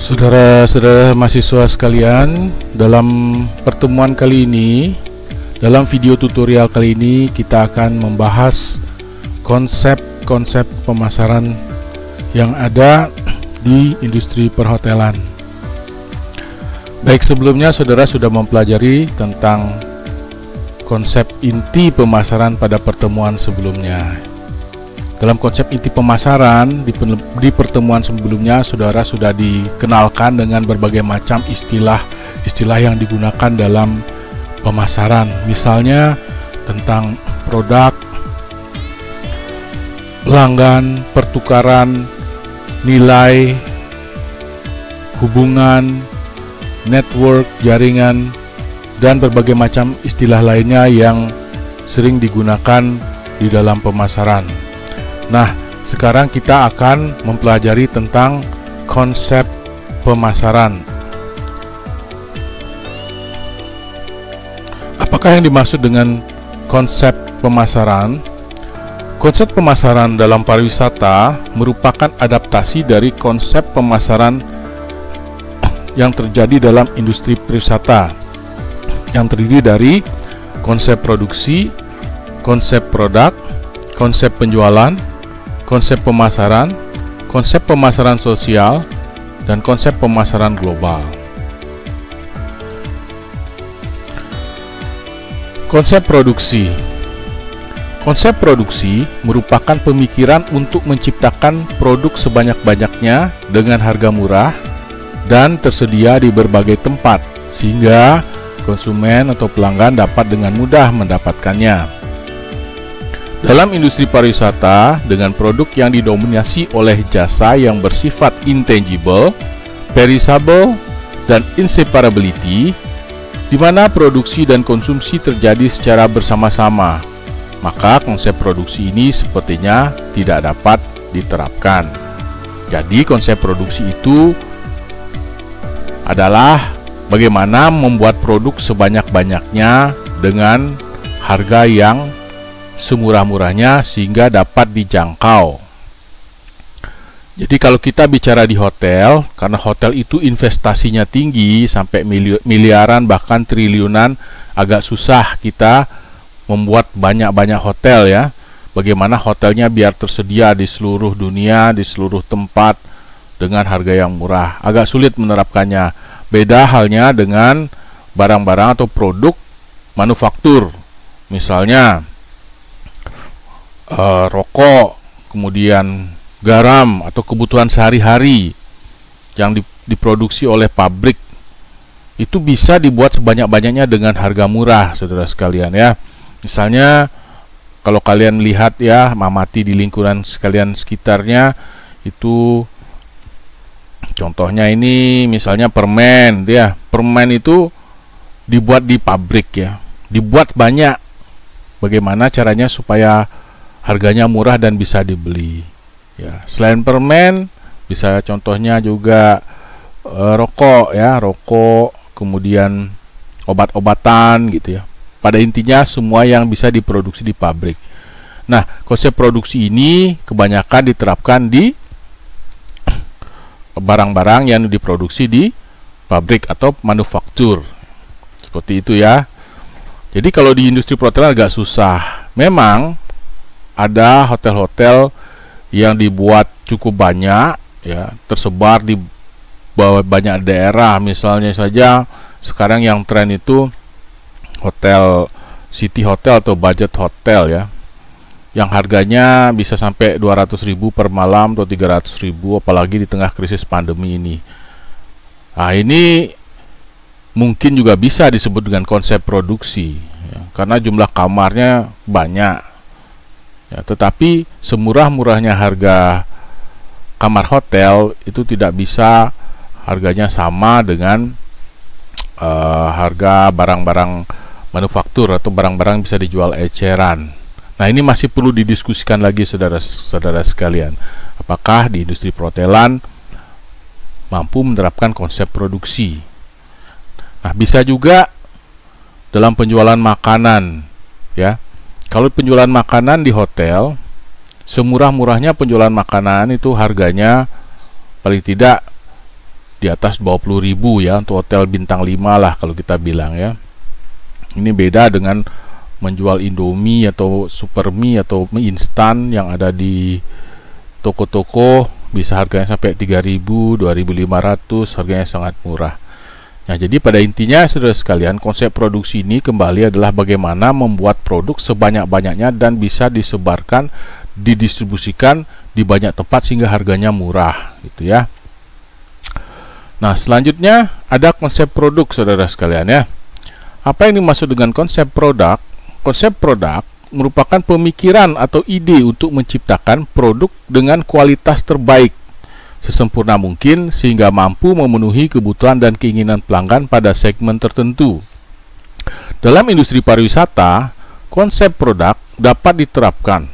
Saudara-saudara mahasiswa sekalian, dalam pertemuan kali ini, dalam video tutorial kali ini kita akan membahas konsep-konsep pemasaran yang ada di industri perhotelan. Baik, sebelumnya saudara sudah mempelajari tentang konsep inti pemasaran pada pertemuan sebelumnya. Dalam konsep inti pemasaran di pertemuan sebelumnya, saudara sudah dikenalkan dengan berbagai macam istilah yang digunakan dalam pemasaran. Misalnya tentang produk, pelanggan, pertukaran, nilai, hubungan, network, jaringan, dan berbagai macam istilah lainnya yang sering digunakan di dalam pemasaran. Nah, sekarang kita akan mempelajari tentang konsep pemasaran. Apakah yang dimaksud dengan konsep pemasaran? Konsep pemasaran dalam pariwisata merupakan adaptasi dari konsep pemasaran yang terjadi dalam industri pariwisata, yang terdiri dari konsep produksi, konsep produk, konsep penjualan, konsep pemasaran sosial, dan konsep pemasaran global. Konsep produksi. Konsep produksi merupakan pemikiran untuk menciptakan produk sebanyak-banyaknya dengan harga murah dan tersedia di berbagai tempat, sehingga konsumen atau pelanggan dapat dengan mudah mendapatkannya. Dalam industri pariwisata, dengan produk yang didominasi oleh jasa yang bersifat intangible, perishable, dan inseparability, di mana produksi dan konsumsi terjadi secara bersama-sama, maka konsep produksi ini sepertinya tidak dapat diterapkan. Jadi konsep produksi itu adalah bagaimana membuat produk sebanyak-banyaknya dengan harga yang semurah-murahnya sehingga dapat dijangkau. Jadi kalau kita bicara di hotel, karena hotel itu investasinya tinggi sampai miliaran bahkan triliunan, agak susah kita membuat banyak-banyak hotel ya. Bagaimana hotelnya biar tersedia di seluruh dunia, di seluruh tempat dengan harga yang murah. Agak sulit menerapkannya. Beda halnya dengan barang-barang atau produk manufaktur. Misalnya rokok, kemudian garam atau kebutuhan sehari-hari yang diproduksi oleh pabrik, itu bisa dibuat sebanyak-banyaknya dengan harga murah, saudara sekalian ya. Misalnya kalau kalian melihat ya, amati di lingkungan sekalian sekitarnya, itu contohnya ini misalnya permen ya. Permen itu dibuat di pabrik ya, dibuat banyak. Bagaimana caranya supaya harganya murah dan bisa dibeli ya. Selain permen, bisa contohnya juga rokok ya, rokok, kemudian obat-obatan gitu ya. Pada intinya semua yang bisa diproduksi di pabrik. Nah, konsep produksi ini kebanyakan diterapkan di barang-barang yang diproduksi di pabrik atau manufaktur. Seperti itu ya. Jadi kalau di industri perhotelan agak susah. Memang ada hotel-hotel yang dibuat cukup banyak ya, tersebar di banyak daerah. Misalnya saja sekarang yang tren itu hotel city hotel atau budget hotel ya, yang harganya bisa sampai 200.000 per malam atau 300.000, apalagi di tengah krisis pandemi ini. Nah, ini mungkin juga bisa disebut dengan konsep produksi ya, karena jumlah kamarnya banyak ya, tetapi semurah-murahnya harga kamar hotel itu tidak bisa harganya sama dengan harga barang-barang manufaktur atau barang-barang bisa dijual eceran. Nah, ini masih perlu didiskusikan lagi saudara-saudara sekalian. Apakah di industri perhotelan mampu menerapkan konsep produksi? Nah, bisa juga dalam penjualan makanan ya. Kalau penjualan makanan di hotel, semurah-murahnya penjualan makanan itu harganya paling tidak di atas 20.000 ya, untuk hotel bintang 5 lah kalau kita bilang ya. Ini beda dengan menjual Indomie atau Super Mie atau mie instan yang ada di toko-toko, bisa harganya sampai 3.000, 2.500, harganya sangat murah. Nah, jadi pada intinya saudara sekalian, konsep produksi ini kembali adalah bagaimana membuat produk sebanyak-banyaknya dan bisa disebarkan, didistribusikan di banyak tempat sehingga harganya murah, gitu ya. Nah, selanjutnya ada konsep produk saudara sekalian ya. Apa yang dimaksud dengan konsep produk? Konsep produk merupakan pemikiran atau ide untuk menciptakan produk dengan kualitas terbaik sesempurna mungkin sehingga mampu memenuhi kebutuhan dan keinginan pelanggan pada segmen tertentu. Dalam industri pariwisata, konsep produk dapat diterapkan.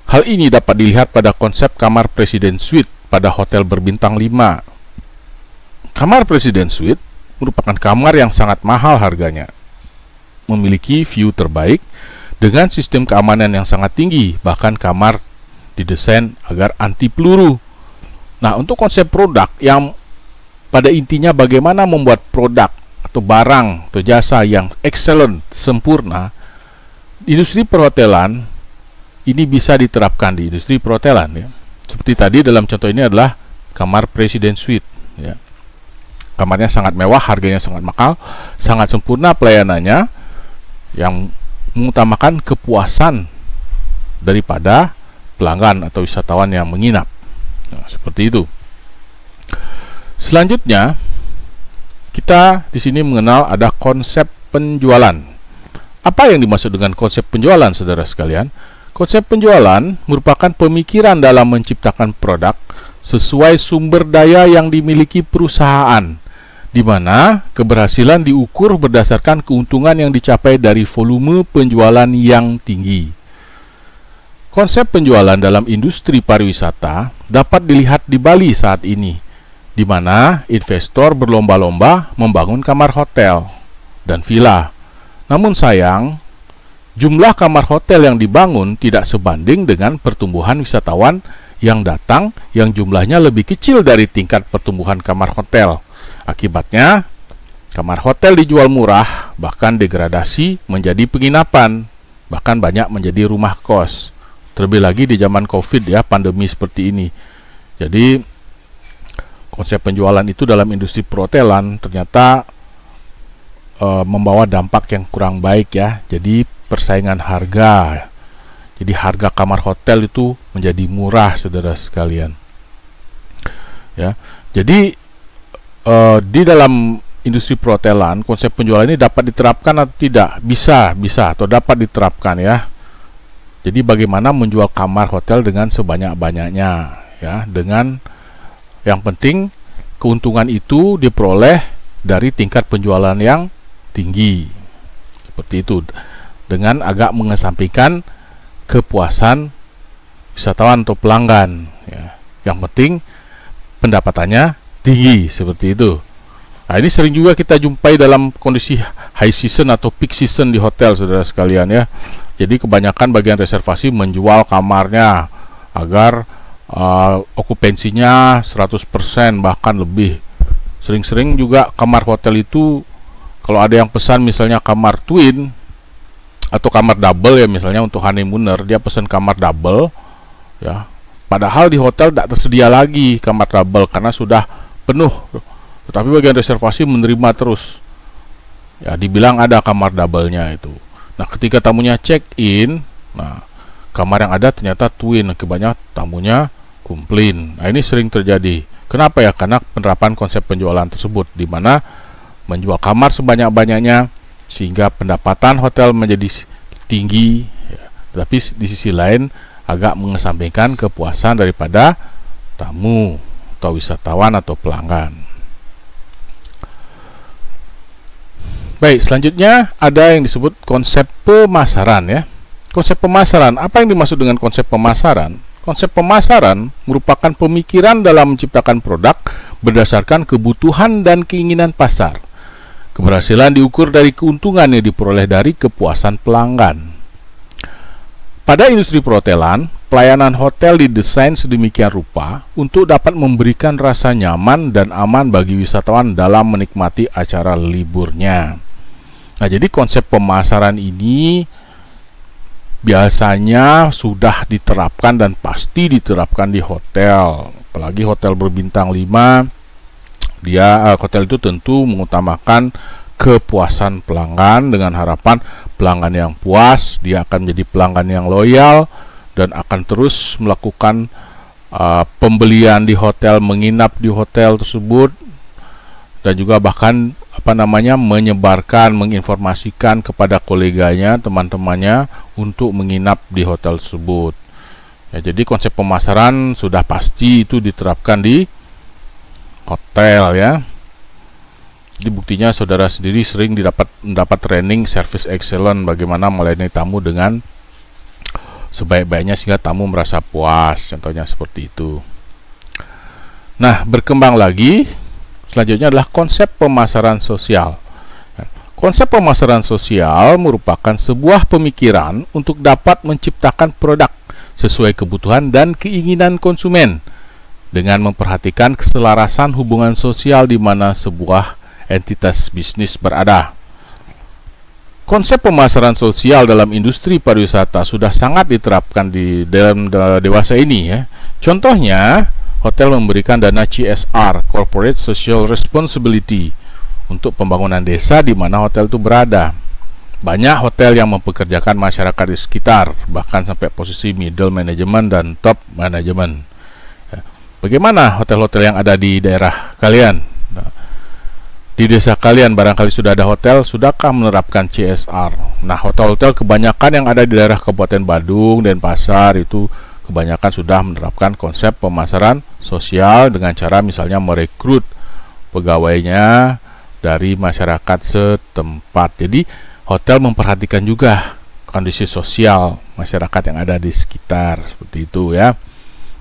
Hal ini dapat dilihat pada konsep kamar Presiden Suite pada hotel berbintang 5. Kamar Presiden Suite merupakan kamar yang sangat mahal harganya, memiliki view terbaik dengan sistem keamanan yang sangat tinggi, bahkan kamar didesain agar anti peluru. Nah, untuk konsep produk yang pada intinya bagaimana membuat produk atau barang atau jasa yang excellent, sempurna, industri perhotelan ini bisa diterapkan di industri perhotelan ya. Seperti tadi dalam contoh ini adalah kamar Presiden Suite ya. Kamarnya sangat mewah, harganya sangat mahal, sangat sempurna pelayanannya yang mengutamakan kepuasan daripada pelanggan atau wisatawan yang menginap. Nah, seperti itu. Selanjutnya, kita di sini mengenal ada konsep penjualan. Apa yang dimaksud dengan konsep penjualan, saudara sekalian? Konsep penjualan merupakan pemikiran dalam menciptakan produk sesuai sumber daya yang dimiliki perusahaan, di mana keberhasilan diukur berdasarkan keuntungan yang dicapai dari volume penjualan yang tinggi. Konsep penjualan dalam industri pariwisata dapat dilihat di Bali saat ini, di mana investor berlomba-lomba membangun kamar hotel dan villa. Namun sayang, jumlah kamar hotel yang dibangun tidak sebanding dengan pertumbuhan wisatawan yang datang yang jumlahnya lebih kecil dari tingkat pertumbuhan kamar hotel. Akibatnya, kamar hotel dijual murah, bahkan degradasi menjadi penginapan, bahkan banyak menjadi rumah kos. Terlebih lagi di zaman COVID ya, pandemi seperti ini. Jadi konsep penjualan itu dalam industri perhotelan ternyata membawa dampak yang kurang baik ya. Jadi persaingan harga. Jadi harga kamar hotel itu menjadi murah, saudara sekalian. Ya. Jadi di dalam industri perhotelan konsep penjualan ini dapat diterapkan atau tidak? Bisa atau dapat diterapkan ya. Jadi bagaimana menjual kamar hotel dengan sebanyak-banyaknya ya, dengan yang penting keuntungan itu diperoleh dari tingkat penjualan yang tinggi. Seperti itu. Dengan agak mengesampingkan kepuasan wisatawan atau pelanggan ya. Yang penting pendapatannya tinggi, seperti itu. Nah, ini sering juga kita jumpai dalam kondisi high season atau peak season di hotel, saudara sekalian ya. Jadi kebanyakan bagian reservasi menjual kamarnya agar okupansinya 100% bahkan lebih. Sering-sering juga kamar hotel itu kalau ada yang pesan misalnya kamar twin atau kamar double ya, misalnya untuk honeymooner dia pesan kamar double ya. Padahal di hotel tidak tersedia lagi kamar double karena sudah penuh. Tetapi bagian reservasi menerima terus. Ya, dibilang ada kamar double-nya itu. Nah, ketika tamunya check-in, nah, kamar yang ada ternyata twin, akibatnya tamunya komplain. Nah, ini sering terjadi. Kenapa ya? Karena penerapan konsep penjualan tersebut, di mana menjual kamar sebanyak-banyaknya sehingga pendapatan hotel menjadi tinggi, ya. Tapi di sisi lain agak mengesampingkan kepuasan daripada tamu atau wisatawan atau pelanggan. Baik, selanjutnya ada yang disebut konsep pemasaran ya. Konsep pemasaran, apa yang dimaksud dengan konsep pemasaran? Konsep pemasaran merupakan pemikiran dalam menciptakan produk berdasarkan kebutuhan dan keinginan pasar. Keberhasilan diukur dari keuntungan yang diperoleh dari kepuasan pelanggan. Pada industri perhotelan, pelayanan hotel didesain sedemikian rupa untuk dapat memberikan rasa nyaman dan aman bagi wisatawan dalam menikmati acara liburnya. Nah, jadi konsep pemasaran ini biasanya sudah diterapkan dan pasti diterapkan di hotel. Apalagi hotel berbintang 5, hotel itu tentu mengutamakan kepuasan pelanggan dengan harapan pelanggan yang puas, dia akan menjadi pelanggan yang loyal dan akan terus melakukan pembelian di hotel, menginap di hotel tersebut, dan juga bahkan menyebarkan, menginformasikan kepada koleganya, teman-temannya untuk menginap di hotel tersebut. Ya, jadi konsep pemasaran sudah pasti itu diterapkan di hotel ya. Jadi buktinya saudara sendiri sering mendapat training service excellent, bagaimana melayani tamu dengan sebaik-baiknya sehingga tamu merasa puas, contohnya seperti itu. Nah, berkembang lagi, selanjutnya adalah konsep pemasaran sosial. Konsep pemasaran sosial merupakan sebuah pemikiran untuk dapat menciptakan produk sesuai kebutuhan dan keinginan konsumen dengan memperhatikan keselarasan hubungan sosial di mana sebuah entitas bisnis berada. Konsep pemasaran sosial dalam industri pariwisata sudah sangat diterapkan di dalam dewasa ini ya. Contohnya, hotel memberikan dana CSR, Corporate Social Responsibility, untuk pembangunan desa di mana hotel itu berada. Banyak hotel yang mempekerjakan masyarakat di sekitar, bahkan sampai posisi middle management dan top management. Bagaimana hotel-hotel yang ada di daerah kalian? Di desa kalian barangkali sudah ada hotel, sudahkah menerapkan CSR? Nah, hotel-hotel kebanyakan yang ada di daerah Kabupaten Badung, Denpasar itu kebanyakan sudah menerapkan konsep pemasaran sosial dengan cara misalnya merekrut pegawainya dari masyarakat setempat. Jadi, hotel memperhatikan juga kondisi sosial masyarakat yang ada di sekitar, seperti itu ya.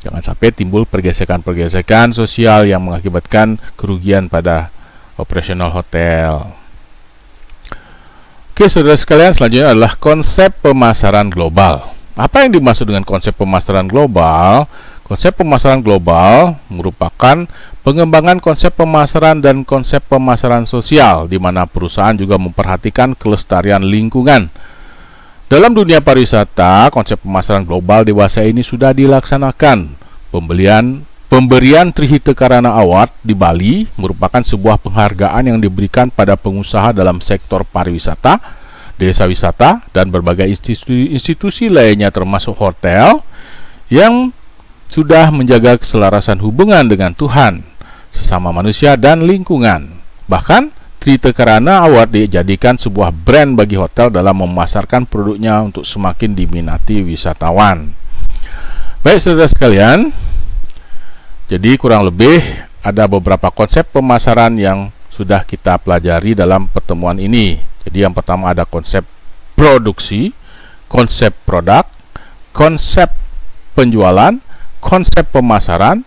Jangan sampai timbul pergesekan-pergesekan sosial yang mengakibatkan kerugian pada operasional hotel. Oke, saudara sekalian, selanjutnya adalah konsep pemasaran global. Apa yang dimaksud dengan konsep pemasaran global? Konsep pemasaran global merupakan pengembangan konsep pemasaran dan konsep pemasaran sosial, di mana perusahaan juga memperhatikan kelestarian lingkungan. Dalam dunia pariwisata, konsep pemasaran global dewasa ini sudah dilaksanakan. Pemberian Trihita Karana Award di Bali merupakan sebuah penghargaan yang diberikan pada pengusaha dalam sektor pariwisata, desa wisata, dan berbagai institusi lainnya termasuk hotel yang sudah menjaga keselarasan hubungan dengan Tuhan, sesama manusia, dan lingkungan. Bahkan, Trihita Karana Award dijadikan sebuah brand bagi hotel dalam memasarkan produknya untuk semakin diminati wisatawan. Baik, saudara sekalian, jadi kurang lebih ada beberapa konsep pemasaran yang sudah kita pelajari dalam pertemuan ini. Jadi yang pertama ada konsep produksi, konsep produk, konsep penjualan, konsep pemasaran,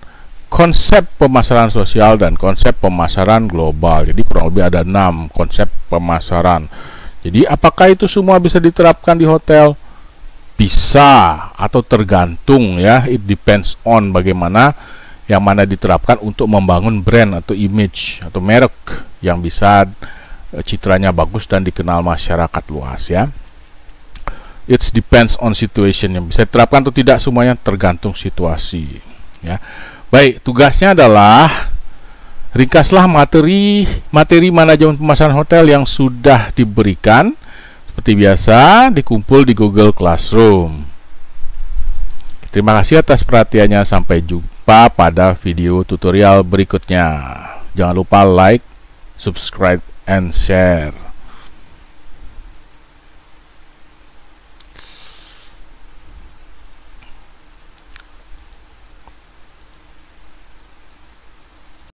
konsep pemasaran sosial, dan konsep pemasaran global. Jadi kurang lebih ada 6 konsep pemasaran. Jadi apakah itu semua bisa diterapkan di hotel? Bisa, atau tergantung ya. It depends on bagaimana yang mana diterapkan untuk membangun brand atau image atau merek yang bisa citranya bagus dan dikenal masyarakat luas ya. It depends on situation, yang bisa diterapkan atau tidak semuanya tergantung situasi ya. Baik, tugasnya adalah ringkaslah materi manajemen pemasaran hotel yang sudah diberikan. Seperti biasa, dikumpul di Google Classroom. Terima kasih atas perhatiannya. Sampai jumpa pada video tutorial berikutnya. Jangan lupa like, subscribe, and share.